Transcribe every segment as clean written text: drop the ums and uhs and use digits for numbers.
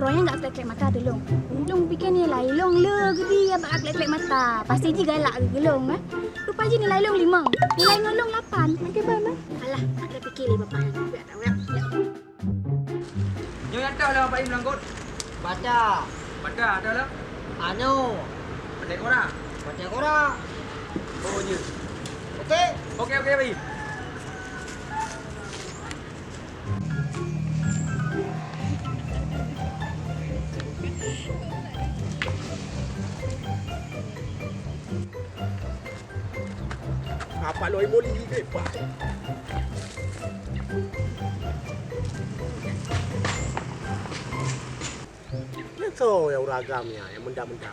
orangnya nggak kelek-kelek mata ada long. Long fikir ni lai long le gedi abak kelek-kelek mata. Pasti je galak ke gelong eh. Rupa je nilai long 5. Nilai ngolong 8. Makin mana? Alah, ada fikir ni bapak yang biar tahu ya. Nyo ada lah Pak Im langgut. Baca. Pada ada lah. Anu. Pada korang. Baca korang. Oh je. Okey. Okey Pak Im. Apa lo imoli ni Pak? Itu yang ragamnya, yang mendam-mendam.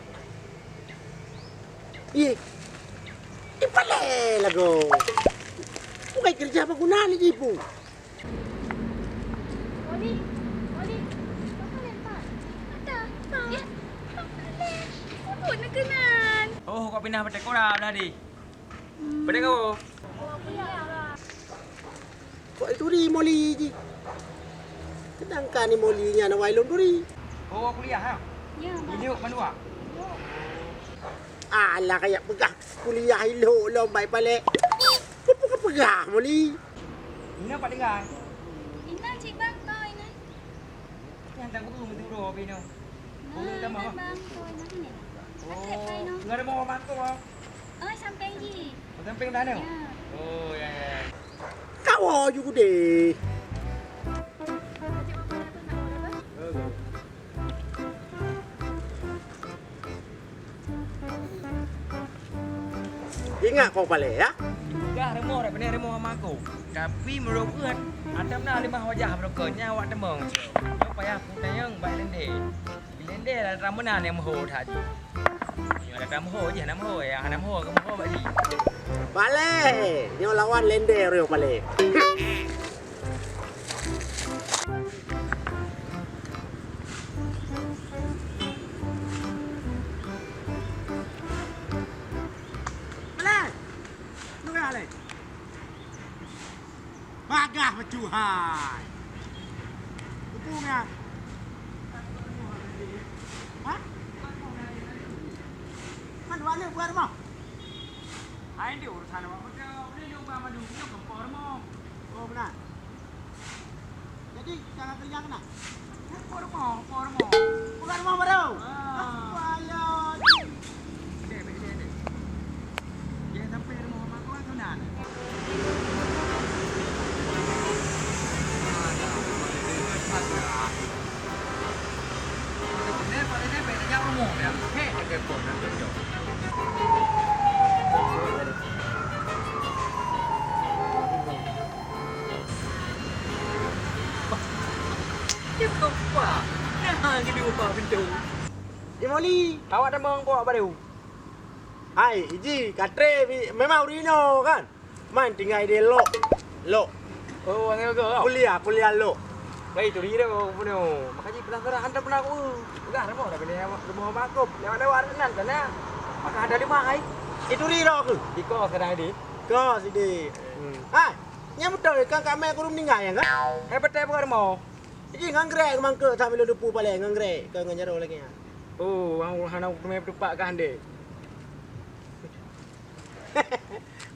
Iya. Ipale lagu. Bukan kerja apa guna ni ibu? Oli, bapak lempar. Ada. Ya. Apa nak kenan? Oh, kau pindah pada korang dah di. Pada kau. Kok itu di moli ji? Sedangkan ni molinya nak wailon duri. Oh, kuliah ha. Ya, Ini yuk mana? Alah kayak pegah kuliah elok lombai balik. Kau pegah moli. Ini apa dengar? Ina cik bang kau Ina. Yang tak guru mesti guru apa ini? Oh, kita mau. Bang kau Ina ni. Oh, enggak ada mau masuk ah. Oh, sampai lagi. Oh, samping dah ni. Ya. Oh, ya ya. Kau juga deh. Ingat kau balik ya? Dah remo dah benar remo sama aku. Tapi meroket ada mana 5 wajah merokernya awak demang. Yo payah pun yang baik lende. Lende lah ramana yang moho tadi. Yo ada moho je nama moho ya, nama moho ke moho bagi. Balik. Nyo lawan lende rio balik. Bagah pecuhai. Kupungnya. Hah? Mana wale buat rumah? Hai dia urusan awak betul. Ni dia ubah madu ni kompor remo. Oh benar. Jadi jangan kerja kena. Kompor remo, kompor remo. Bukan rumah baru. Wayah. Dek. Dia sampai remo sama aku kan sunan. Imoli. Awak dah mengkau baru. Hai, iji katre memang Rino kan. Man tinggal di lo. Oh, angin kau. Kuliah lo. Baik tu dia kau punya. Makanya pernah kerah anda pernah aku. Enggak remo dah bini remo makop. Lewat renan sana. Maka ada 5 hai. Itu Rino ke? Iko sekarang ini. Kau sini. Hai, nya betul kan kami aku meninggal ya kan? Betul bukan remo. Iji nganggrek mangke sambil lu depu balik nganggrek ke ngajaro lagi ya. Oh, aku hana kemai bertupak kan dia.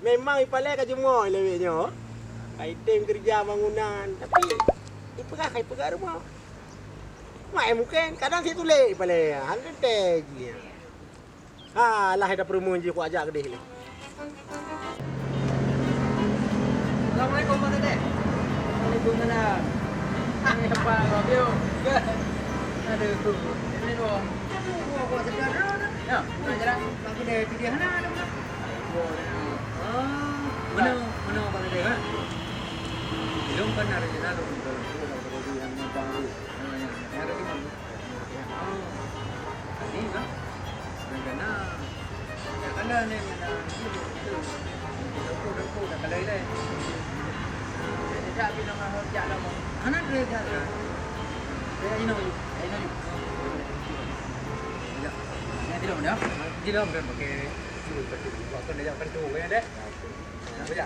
Memang ipale ka jemo leweknya. Item kerja bangunan tapi ipegah rumah. Mai mungkin kadang situ le ipale hande tegi. Ah, lah ada perumun je ku ajak ke dia ni. Assalamualaikum Pak Tete. Waalaikumsalam. Ini apa Robio? Aduh, ini dong. Buat sedar. Ya, nak jalan. Lagi dia mana ada mana? Mana Pak Tete kan? Belum kan ada jalan untuk yang baru. Ada di mana? Ini kan? Karena ya kan ada ni mana itu. Aku dah kalai dah. Jadi nak nak jalan mau. Anak dia jalan. Dia ini nak. Ya. Ni tidak mana? Tidak mana pakai waktu dia jalan tu kan dek. Apa ya?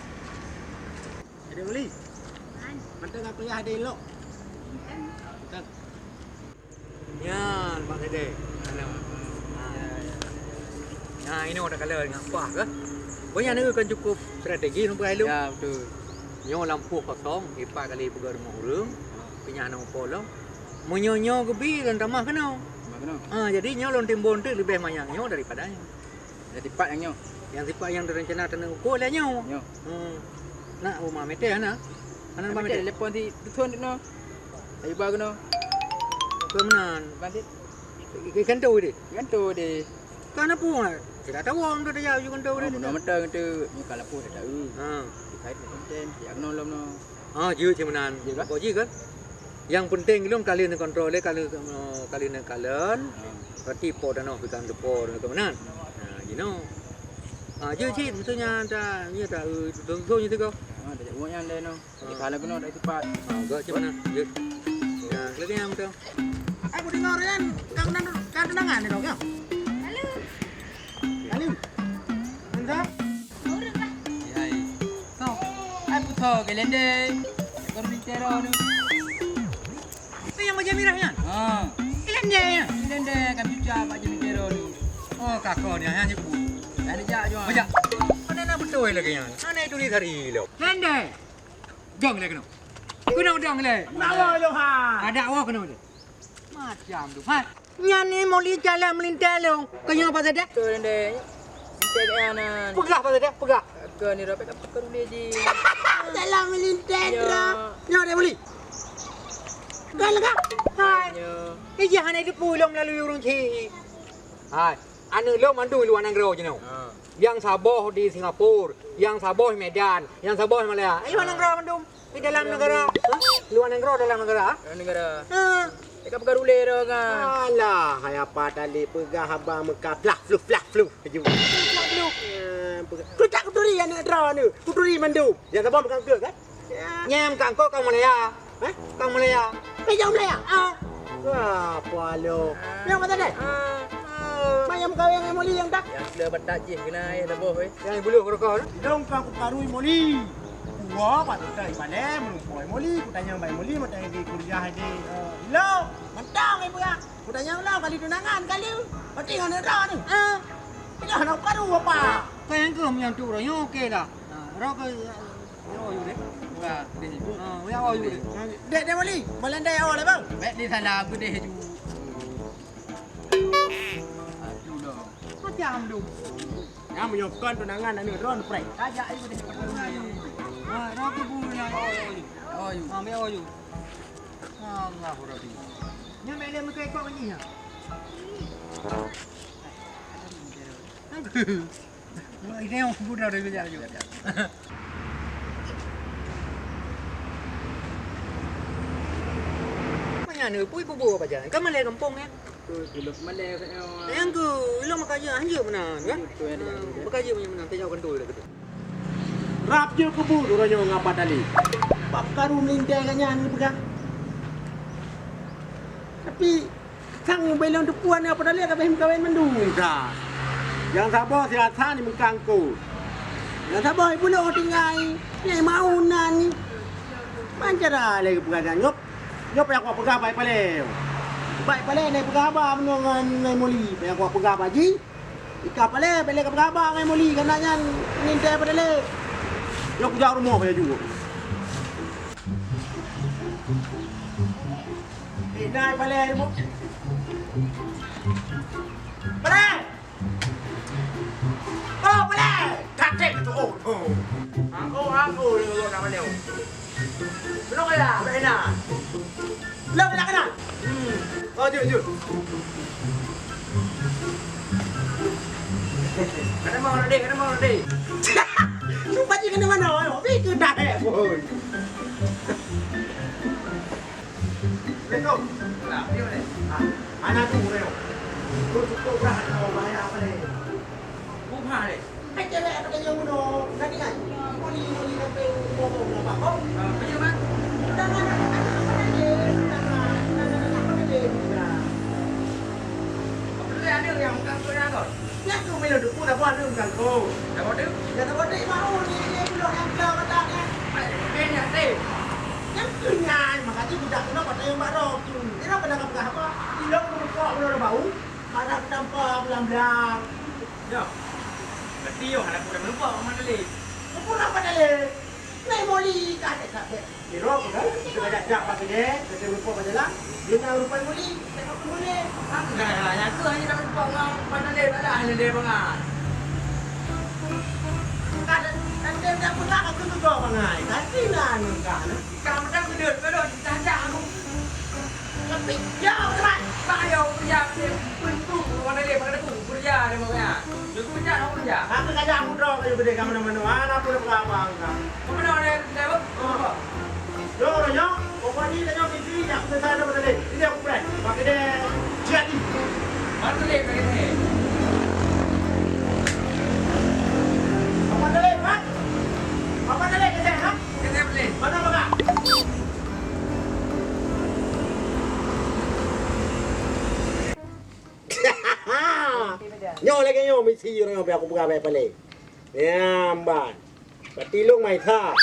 Jadi beli. Mantap aku ya ada elok. Ya, Pak Dede. Nah, ini udah kalau ngapa ke? Banyak ni kan cukup strategi untuk elok. Ya, betul. Nyo lampu kosong, ipa kali pegar rumah urang, punya anak polong. Menyonyo gebi dan ramah kena. Mana? Jadi nyo lon timbon tu lebih banyak nyo daripada nyo. Ada tipat yang nyo. Yang tipe yang direncana tenang ukur lah nyo. Nyo. Nak rumah mete ana. Ana rumah Mesti mete. telepon di betul no. Ayo bagus no. Kemenan. Bandit. Ikan tu dia. Kan tu de. Kan apa? Tidak tahu orang tu dia juga tahu dia. Nama mata tu. Ni kalau pun tak tahu. Ha. Kait konten, ya kena lom no. Je kemenan. Kau je kan? Yang penting lu kalian kontrol kalian kalian. Berarti po dan fikan depo dan kemenan. You know. Je tentunya ada ni tak tentu ni tu kau. Ada uang yang lain no. Kalau kena ada tipat. Kau macam mana? Je. Ya, lagi yang tu. Aku dengar kan kan tunangan ni dong ya. Halo. Kali. Mantap. Orang lah. Ya. Kau. Aku tahu gelende. Kau bicara no. Itu yang macam mirahnya. Ilende ya. Gelende kan bicara pak jadi bicara no. Oh, kakak ni hanya ku. Ada jak jo. Baca. Mana nak betul lagi yang? Mana itu ni hari lo. Ilende. Dong lagi no. Kena dong le. Nawa lo ha. Ada awak kena dia. Macam tu. Ha. Nyani moli jalan melintas lo. Kau yang apa saja? Tu gelende. Bicara kanan. Pegah apa saja? Pegah. Ke ni rapat apa kau boleh je. Dalam melintas Ya. dah. Nyo dia beli. Kan lega. Hai. Yo. Jangan itu pulang melalui urung ci. Hai. Anu lo mandu luar negara je no. Yang Sabah di Singapura, yang Sabah di Medan, yang Sabah di Malaya. Luar negara mandu. Di dalam negara. Luar negara dalam negara. Negara. Ha. Dekat perkara ule dah kan. Alah, hai apa tali pegah habang Mekah flak flu. Keju. Ku tak kuturi yang nak draw ni. Kuturi mandu. Yang Sabah bukan ke kan? Nyam kangko kang Malaya. Kang Malaya. Jom lah ya. Wah, pualo. Yang mana dah? Mayam kau yang emoli yang tak? Yang sudah batak je kena air dah boh. Yang bulu kerokok. Dong kau karui moli. Wah, patut tak ipale melupai moli. Ku tanya mai moli mata di kuliah di. Lo, mentang ibu ya. Ku tanya lo kali tunangan kali. Pati ngana dah ni. Ini nak karu apa? Kau yang tu yang tu orang okey dah. Rok yo deh. Wah, deh ibu. Ya awak yo deh. Dek dia moli. Melandai awak lah bang. Baik di sana aku deh ju. Aduh dah. Macam tu. Yang menyokong tunangan anu ron prek. Ajak ibu deh pergi. Rok tu punya. Oh, you. Ambil awak yo. Allah Rabbi. Nya mele muka ekor ni ya. Ini yang budak dah belajar juga. Mana ni pui bubu apa jalan? Kan malai kampung ya. Tu dulu Malay kat yo. Yang tu lo makaya hanja mana kan? Tu ada. Makaya punya mana tajau kan tu dah gitu. Rap je kebu orangnya ngapa tali. Bab karu melindai kan yang pegang. Tapi sang belong depuan apa tali tapi kawin mendu ka. Yang Sabah silasan ni mengkangku. Yang Sabah ibu lo tinggal. Ni mau nan. Mancara lagi pegang nyop. Nyop yang aku pegang baik paleu. Baik paleu ni pegang apa menongan ngai moli. Yang aku pegang haji. Ika paleu balik pegang apa ngai moli kananya ngintai pada le. Yo aku jauh rumah saya juga. Naik paleu ibu. Paleu. Oh, paleu. Katek tu. Oh. Aku lu nak paleu. Belum kaya, belum enak. Belum kena. Oh, jujur. Kena mau deh. Lupa je kena mana. Tapi tu dah pun. Lekau. Lah, dia boleh. Anak tu ni. Tu cukup dah kau bayar apa ni? Buka deh. Cewek apa yang muno? Tadi kan. Moli sampai ngomong apa kau? Macam mana? Tangan apa ni? Tangan apa ni? Apa ada yang bukan kau dah kau? Ya tu melo dukun apa ada bukan kau. Dah bodoh. Ya tak boleh mau ni belum yang kau katanya. Banyak deh. Yang kenyang makanya budak kena pada yang baru tu. Dia pernah apa? Ilok bau. Ada tanpa belang-belang. Yo. Berarti yo anak udah lupa sama Mandalay. Apa nak Mandalay? Naik moli kat atas. Kira apa kan? Kita dah dak pakai dia, kita lupa pada lah. Dia nak rupai moli, tengok moli. Aku dah nanya tu hanya nak lupa dengan Mandalay tak ada Mandalay bangat. Nanti nak pula aku tu kau bangai. Kasihan engkau. Kamu dah gedut gedut caca aku. Tapi jauh teman. Saya kerja pintu Mandalay pakai tu kerja dia mau ya. Dia kerja nak kerja. Aku kajak aku dong kayu gede kamu nama mana aku dah berapa engkau. Kamu nak ada lewat? Yo yo, pokok ni tanya mesti jak selesai dah Mandalay. Ini aku berai. Pakai dia jadi. Mandalay pakai ni. Mandalay, Pak. Apa Mandalay ke sana? Kita beli. Mana baka? Nyo lagi nyo mesti orang apa aku buka apa pale. Ya, mbak. Patilong mai tha.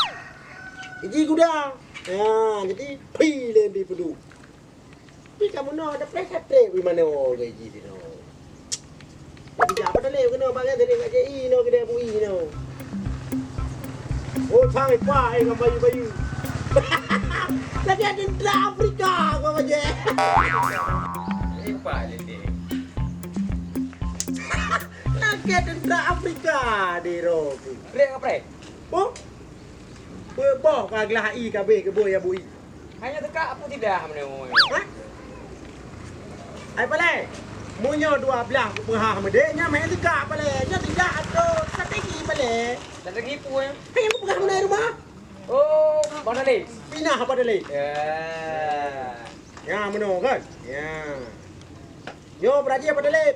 Iji kuda. Ya, jadi pilih di pedu. Tapi kamu no ada pressure tre di mana oh gaji di no. Tapi apa dah leh kena bagai dari kat JI no kedai bui no. Oh, sang apa ai dengan bayu-bayu. Lagi ada tentera Afrika kau aja. Ini apa ini? Lagi ada tentera Afrika di Robi. Beli apa? Oh. Boh kaglah i kabeh ke boy ya bui. Hanya dekat apa tidak mana? Ha? Ai pale. Munyo 12 pengah medenya main dekat pale. Nya tidak ada strategi pale. Strategi pun. Hei aku pengah mana rumah? Oh, Mandalay. Pinah apa dalai? Ya. Ya meno kan? Ya. Yo beraji apa dalai?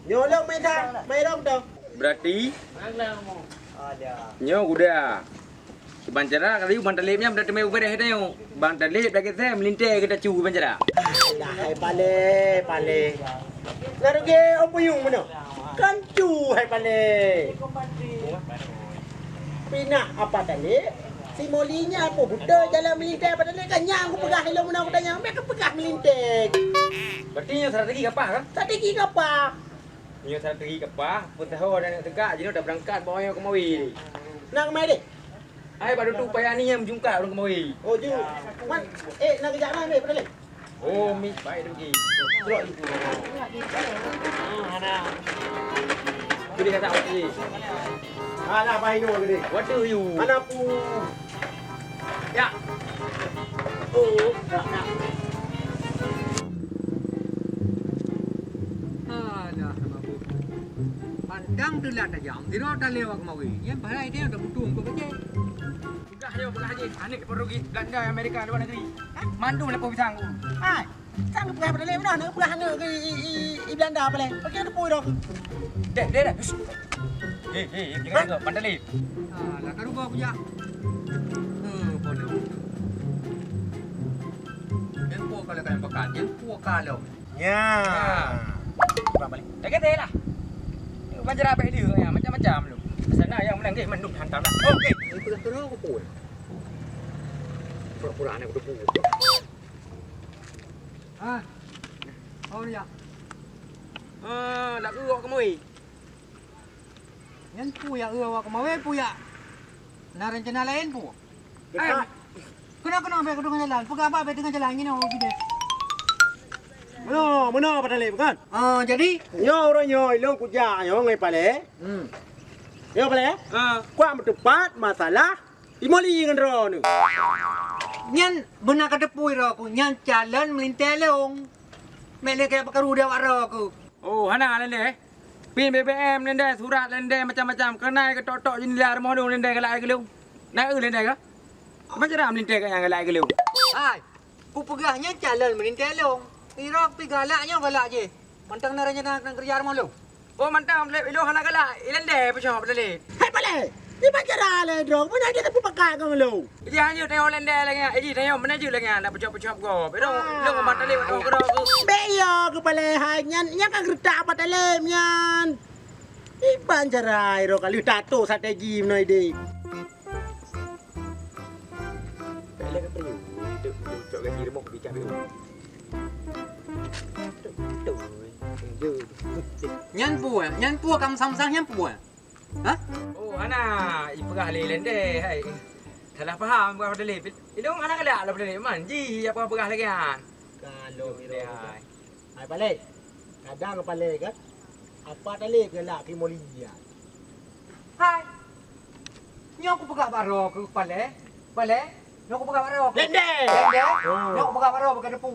Yo lo main dah. Main dah dah. Berarti Ada. nyo kuda. Bancara kali Mandalay nya berarti mai uber dah nyo. Mandalay lagi saya melintai kita cu bancara. Dah hai pale. Lalu ke apa yung meno? Kan cu hai pale. Pinah apa dalai? Si molinya apa budak jalan melintai apa dalai kan nyang aku pegah hello meno aku tanya. Mek pegah melintai. Berarti nyo strategi kapah kan? Strategi apa? Nyo strategi kapah. Pun tahu dah nak tegak je dah berangkat bawa ke Mawi. Nak mai deh. Ai baru tu payah ni yang menjungkat orang ke Mawi. Oh ju. Man nak kejap mana ni padahal. Oh, mi baik lagi. Teruk itu. Ana. Jadi kata apa ni? Ala bahino gede. What do you? Mana pu? Ya. Oh, nak. Alah, mabu. Pandang tu lah tajam. Dino tak lewat mawi. Yang balai dia dah butuh untuk kerja. Buka ayo buka haji. Anik pergi Belanda, Amerika, luar negeri. Mandu lepo pisang. Hai. Sang pegah padahal mana nak pegah nak ke i Belanda apa le? Okey ada pui dah. Dek. Jangan tengok Mandalay. Alah, kan rumah aku je. Boleh. Yang puak kalau kalian pekan, yang puak kalau. Ya. Pulang balik. Tak kata lah. Banjar apa dia ya, macam-macam lu. Sana yang menang ke menduk hantam lah. Okey. Ini pegang terus aku pun. Pura-pura anak udah pun. Ah. Oh ya. Nak urut ke Mui. Yang pu ya awak kemawe pu ya. Nah rencana lain pu. Kenapa ambil ke tengah jalan? Pegang apa tengah jalan ini oh gede. Mana padahal bukan? Jadi Nyo orang nyo ilong kuja nyo ngai pale. Yo pale. Kuat tepat masalah imoli ngan ro ni. nyan benar kata pui ro ku nyan jalan melintai leong. Mele kayak pakaru dia waro ku. Oh, hana lende. Pin BBM lende, surat lende macam-macam. Kenai ke tok-tok jendela rumah dong lende ke lai ke lu. Naik lende ke? Macam ram lende ke yang ke lai ke lu. Ai, ku pegahnya jalan melintai leong. Irok pi galaknya galak je. Mantang naranya nak kerja rumah lu. Oh, mantap. Lu hana ke lai. Lende pecah lende. Hai pale. Di macam le drog. Mana dia tu pakai kau lu? Jadi hanya tengok lende lagi. Jadi tengok mana je lagi nak pecah-pecah go. Pero lu mata le waktu ke ro. Beyo ke pale hai nyan kan gertak padahal nyan. Iban jarai ro kali tato strategi menoi dek. Pele ke perlu. Untuk gaji remok bicara. Nyan pu kam sang nyan pu. Ha? Oh, ana ipegah lelende hai. Salah faham bukan pada lep. Ilung anak ada lah pada lep man. Ji apa pegah lagi kan? Kalau Lelende hai. Hai pale. Kadang pale kan. Apa tali ke lah Kimolia. Hai. Nyok pegak baro ke pale. Pale. Nyok pegak baro. Lende. Nyok pegak baro ke depu.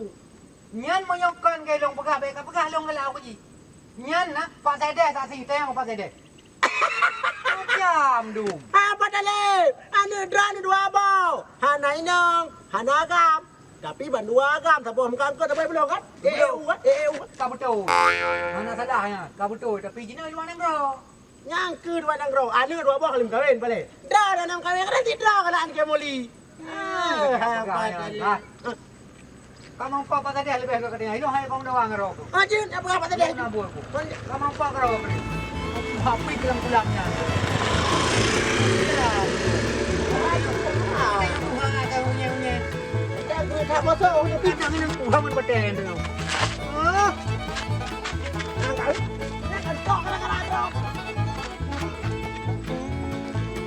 Nyan menyokkan ke long pegak be ka pegah long la ko ji. Nyan na pak saya deh tak si tayang pak saya deh. Jam dum. Apa tali? Ane drone dua bau. Hana inong, hana agam. Tapi bandua agam sebelum kangkut sampai belum kan? EU kan? EU. Ka betul. Mana salahnya? Ka betul tapi jina luar negara. Yang ke dua nang ro. Ane dua bau kalim kawin pale. Dra dan nang kawin kan tidak kalau ane Kimoli. Apa tali? Kamu apa pak saya lebih ke dia. Ilo hai kong doang ro. Ajin apa tali? Nabur ko. Kamu apa ro? Hapi bilang pulangnya. Tak masuk, Tapi jangan yang Tuhan berden tu.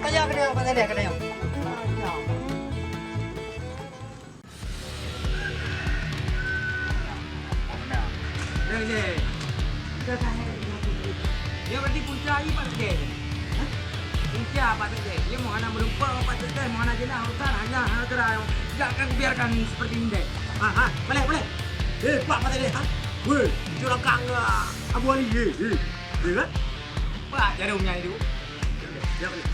Kaya kena apa tadi kena yang. Lele. Dia berarti punca i pak de. Punca pak de. Dia mau anak merumpah pak de, mau anak jelah urusan hanya terang. Jangan biarkan seperti ini deh. boleh. Pak apa tadi? Weh, curang kang Abu Ali. Kan? Pak jarumnya itu. Ya boleh.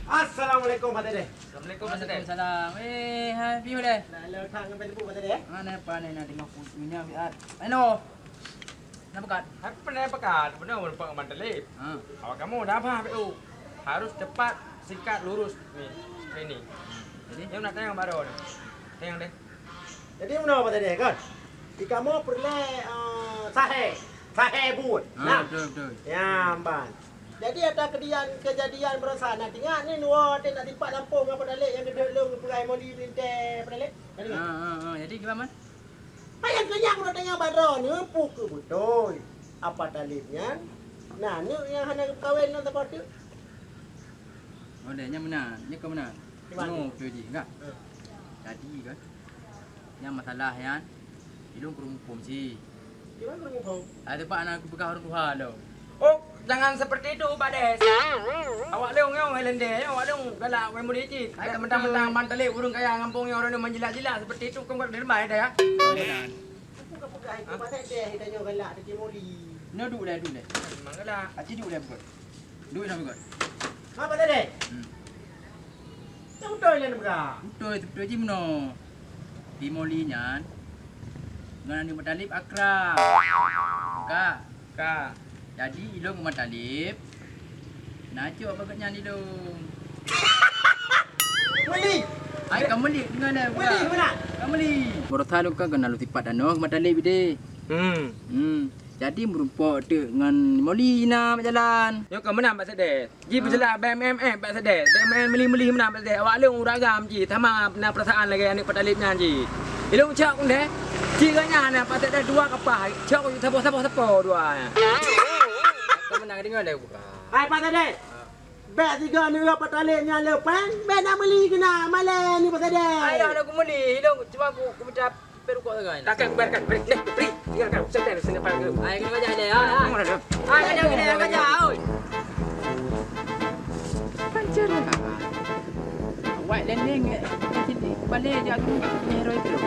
Assalamualaikum Pak Dede. Assalamualaikum Mas Dek. Salam. Hai, piu deh. Lalu tangan pada Pak Dede. Mana panen nak 50 minyak biar. Ano? Nak bekat. Aku pernah pekat, pernah merumpah mantelip. Ha. Awak kamu dah apa PU? Harus cepat, singkat, lurus nih. Ini. Jadi, Yang nak tayang baru ni. Tayang deh. Jadi mana Pak Dede kan? Jika mau perlu sahe bud. ha, betul. Ya, Amban. Jadi ada kejadian berusaha nak tinggal ni nuo nak timpak Lampung apa dalik yang gede long perai moli binte apa dalik. Ha. Jadi gimana? Ayam kenyang nak tengah badro ni puk ke betul. Apa dalilnya? Nah, ni yang hanya kawin nak tempat tu. Oh, dah nya mana? Nya ke mana? Di mana? No, tu je, enggak. Jadi kan. Yang masalah yang hidung kerumpum sih. Gimana kau ngomong? Ada pak anak aku pegang orang Tuhan lo. Oh, jangan seperti itu Pak Des. Awak leong yang Helende, awak leong galak main murid cik. Ayat mentang-mentang mantelip urung kaya ngampungnya orang ni menjilat-jilat seperti itu kau kena dermai dah ya. Aku pegang itu pasal dia hidupnya galak di moli. No, duduk dah. Memang galak. Aci duduk dah betul. Duduk dah betul. Apa tadi? Yang betul yang betul. Betul je mana. Di molinya dengan ni matalib akrab. Kak. Jadi ilung matalib. Najuk apa katnya ni dong. Moli. Ai kamu li dengan dah. Moli mana? Kamu li. Borotha lu kan kena lu tipat dan matalib ide. Jadi merumpok dengan moli nak berjalan. Yo kau menang Pak Sedes. Ji berjelas BMM Pak Sedes. BMM meli menang Pak Sedes. Awak leong uragam ji. Tama benar perasaan lagi anik petalipnya ji. Ilung cak pun deh. Ji kanya na Pak Sedes dua kapal. Cak pun sapo dua. Kau menang dengan dah buka. Hai Pak Tade. Bek tiga ni apa taliknya lepan. Bek nak beli kena malam ni Pak Tade. Ayah aku meli. Ilung cuma aku minta perukok sangat. Takkan biarkan. Beri. Tinggalkan. Sebentar sini Pak. Ai kena baca dia. Ai kena baca. Oi. Pancen lah. Awak lendeng. Balik je aku ni hero itu.